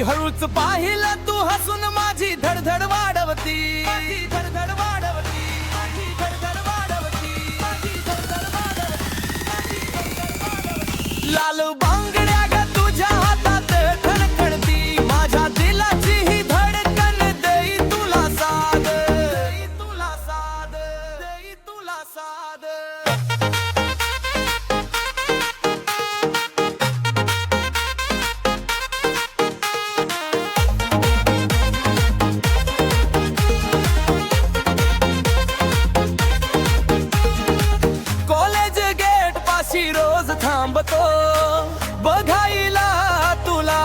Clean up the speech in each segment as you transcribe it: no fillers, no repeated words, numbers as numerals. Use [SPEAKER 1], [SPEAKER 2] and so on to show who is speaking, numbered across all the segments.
[SPEAKER 1] हळूच पाहिलं तू हसून माझी धडधड वाढवती, धडधड वाढवती, धडधड वाढवती, धडधड वाढवती. लाल बांगड्या ग तुझ्या हातात खणखणती, माझ्या दिलाची ही धडकन देई तुला साद, देई तुला साद, देई तुला साद. कॉलेज गेट पाशी रोज थांबतो बघायला तुला,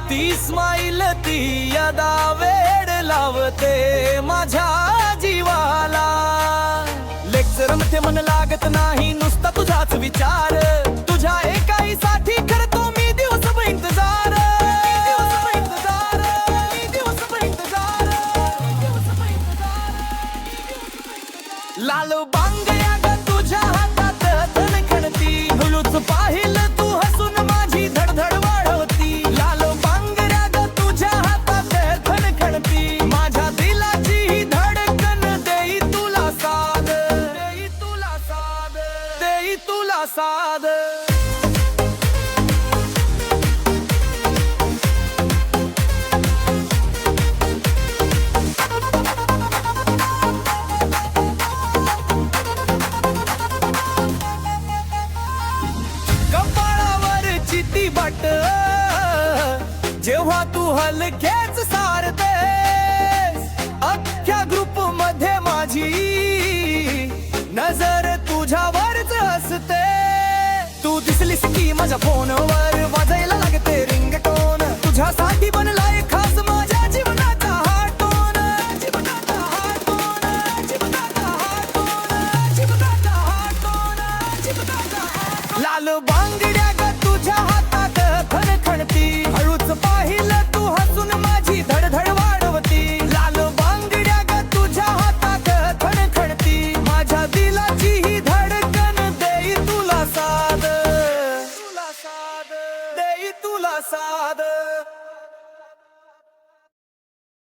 [SPEAKER 1] ती स्माईल ती यदा वेड लावते माझ्या जीवाला. लेक्चर मध्ये मन लागत नाही नुसता तुझाच विचार, तुझ्या एकाई साठी करतो मी दिवसभर इंतजार, दिवसभर इंतजार, दिवसभर इंतजार, दिवसभर इंतजार. लाल बांगड्या ग तुझ्या हातात खणखणती, हळूच पाहिलं तू हसून माझी धडधड वाढवती. लाल बांगड्या ग तुझ्या हातात खणखणती, माझ्या दिलाची ही धडकन देई तुला साद, देई तुला साद, देई तुला साद. कपाळावरची ती बट जेव्हा तू हलकेच सारतेस, अख्ख्या ग्रुप मध्ये माझी नजर तुझ्यावरच असते. तू दिसलीस की माझ्या फोनवर वाजायला लागते रिंगटोन, तुझ्यासाठी बनला एक